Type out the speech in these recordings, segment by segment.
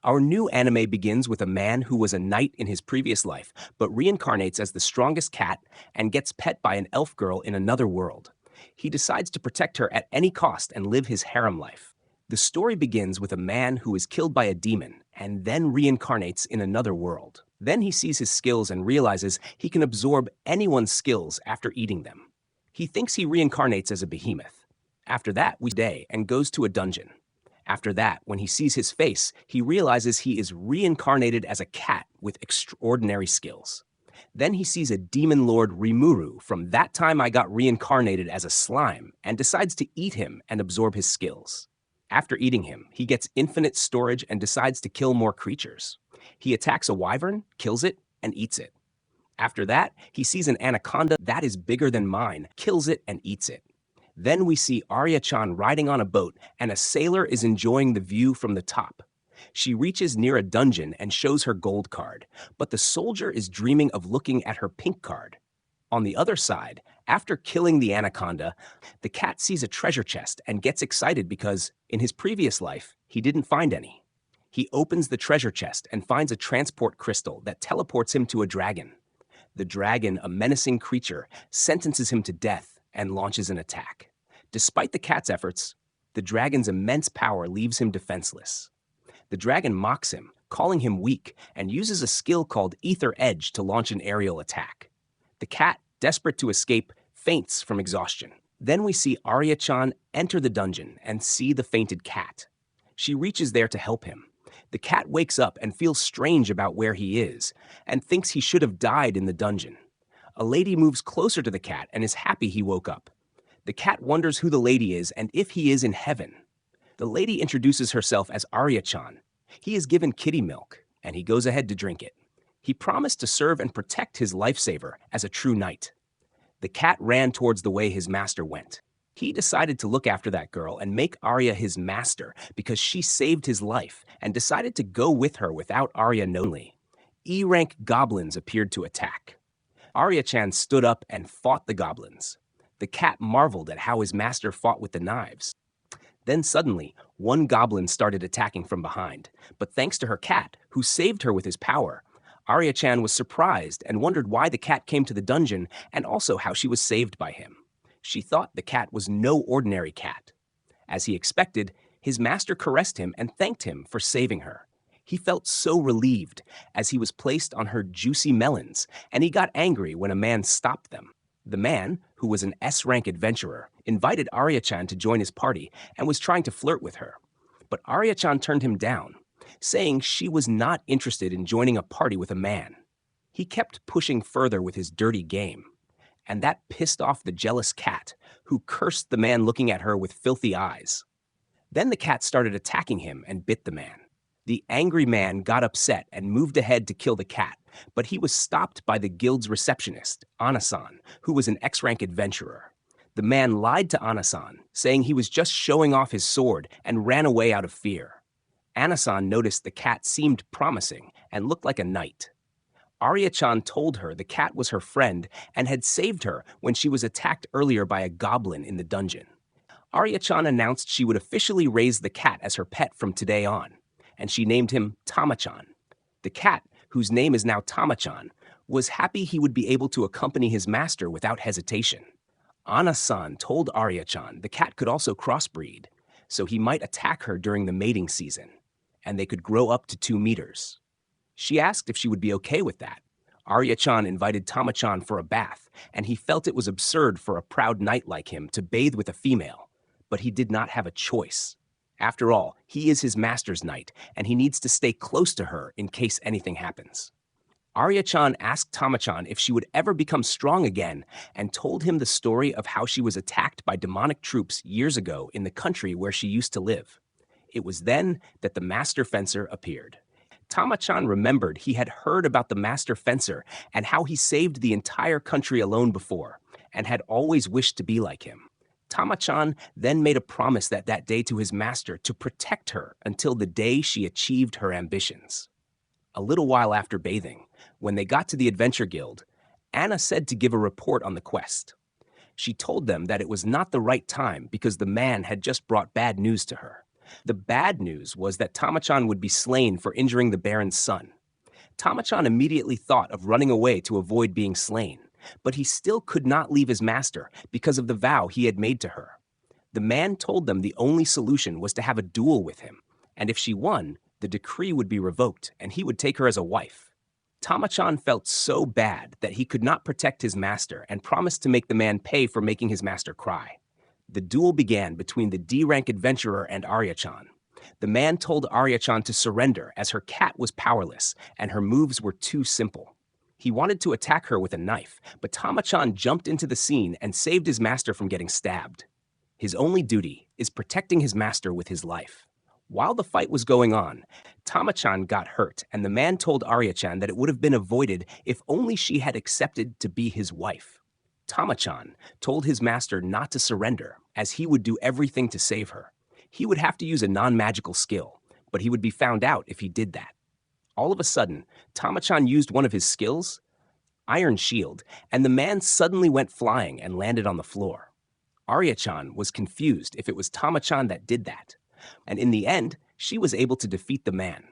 Our new anime begins with a man who was a knight in his previous life, but reincarnates as the strongest cat and gets pet by an elf girl in another world. He decides to protect her at any cost and live his harem life. The story begins with a man who is killed by a demon and then reincarnates in another world. Then he sees his skills and realizes he can absorb anyone's skills after eating them. He thinks he reincarnates as a behemoth. After that, we day and goes to a dungeon. After that, when he sees his face, he realizes he is reincarnated as a cat with extraordinary skills. Then he sees a demon lord Rimuru from That Time I Got Reincarnated as a Slime and decides to eat him and absorb his skills. After eating him, he gets infinite storage and decides to kill more creatures. He attacks a wyvern, kills it, and eats it. After that, he sees an anaconda that is bigger than mine, kills it, and eats it. Then we see Arya-chan riding on a boat, and a sailor is enjoying the view from the top. She reaches near a dungeon and shows her gold card, but the soldier is dreaming of looking at her pink card. On the other side, after killing the anaconda, the cat sees a treasure chest and gets excited because, in his previous life, he didn't find any. He opens the treasure chest and finds a transport crystal that teleports him to a dragon. The dragon, a menacing creature, sentences him to death and launches an attack. Despite the cat's efforts, the dragon's immense power leaves him defenseless. The dragon mocks him, calling him weak, and uses a skill called Ether Edge to launch an aerial attack. The cat, desperate to escape, faints from exhaustion. Then we see Arya-chan enter the dungeon and see the fainted cat. She reaches there to help him. The cat wakes up and feels strange about where he is, and thinks he should have died in the dungeon. A lady moves closer to the cat and is happy he woke up. The cat wonders who the lady is and if he is in heaven. The lady introduces herself as Arya-chan. He is given kitty milk, and he goes ahead to drink it. He promised to serve and protect his lifesaver as a true knight. The cat ran towards the way his master went. He decided to look after that girl and make Arya his master because she saved his life, and decided to go with her without Arya knowing. E-rank goblins appeared to attack. Arya-chan stood up and fought the goblins. The cat marveled at how his master fought with the knives. Then suddenly, one goblin started attacking from behind, but thanks to her cat, who saved her with his power, Arya-chan was surprised and wondered why the cat came to the dungeon and also how she was saved by him. She thought the cat was no ordinary cat. As he expected, his master caressed him and thanked him for saving her. He felt so relieved as he was placed on her juicy melons, and he got angry when a man stopped them. The man, who was an S-rank adventurer, invited Arya-chan to join his party and was trying to flirt with her. But Arya-chan turned him down, saying she was not interested in joining a party with a man. He kept pushing further with his dirty game, and that pissed off the jealous cat, who cursed the man looking at her with filthy eyes. Then the cat started attacking him and bit the man. The angry man got upset and moved ahead to kill the cat, but he was stopped by the guild's receptionist, Anasan, who was an X-rank adventurer. The man lied to Anasan, saying he was just showing off his sword, and ran away out of fear. Anasan noticed the cat seemed promising and looked like a knight. Arya-chan told her the cat was her friend and had saved her when she was attacked earlier by a goblin in the dungeon. Arya-chan announced she would officially raise the cat as her pet from today on, and she named him Tama-chan. The cat, whose name is now Tama-chan, was happy he would be able to accompany his master without hesitation. Anasan told Arya-chan the cat could also crossbreed, so he might attack her during the mating season, and they could grow up to 2 meters. She asked if she would be okay with that. Arya-chan invited Tama-chan for a bath, and he felt it was absurd for a proud knight like him to bathe with a female, but he did not have a choice. After all, he is his master's knight, and he needs to stay close to her in case anything happens. Arya-chan asked Tama-chan if she would ever become strong again, and told him the story of how she was attacked by demonic troops years ago in the country where she used to live. It was then that the master fencer appeared. Tama-chan remembered he had heard about the master fencer and how he saved the entire country alone before, and had always wished to be like him. Tama-chan then made a promise that day to his master to protect her until the day she achieved her ambitions. A little while after bathing, when they got to the Adventure Guild, Anna said to give a report on the quest. She told them that it was not the right time because the man had just brought bad news to her. The bad news was that Tamachan would be slain for injuring the Baron's son. Tamachan immediately thought of running away to avoid being slain, but he still could not leave his master because of the vow he had made to her. The man told them the only solution was to have a duel with him, and if she won, the decree would be revoked and he would take her as a wife. Tamachan felt so bad that he could not protect his master and promised to make the man pay for making his master cry. The duel began between the D-rank adventurer and Arya-chan. The man told Arya-chan to surrender as her cat was powerless and her moves were too simple. He wanted to attack her with a knife, but Tamachan jumped into the scene and saved his master from getting stabbed. His only duty is protecting his master with his life. While the fight was going on, Tamachan got hurt, and the man told Arya-chan that it would have been avoided if only she had accepted to be his wife. Tamachan told his master not to surrender, as he would do everything to save her. He would have to use a non-magical skill, but he would be found out if he did that. All of a sudden, Tamachan used one of his skills, Iron Shield, and the man suddenly went flying and landed on the floor. Arya-chan was confused if it was Tamachan that did that, and in the end, she was able to defeat the man.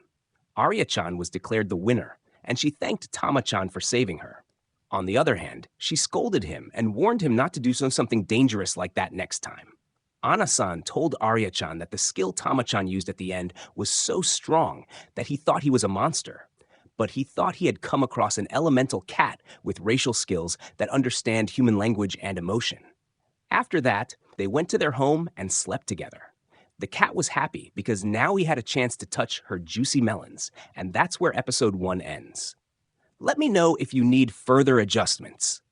Arya-chan was declared the winner, and she thanked Tamachan for saving her. On the other hand, she scolded him and warned him not to do something dangerous like that next time. Ana-san told Arya-chan that the skill Tamachan used at the end was so strong that he thought he was a monster, but he thought he had come across an elemental cat with racial skills that understand human language and emotion. After that, they went to their home and slept together. The cat was happy because now he had a chance to touch her juicy melons, and that's where episode 1 ends. Let me know if you need further adjustments.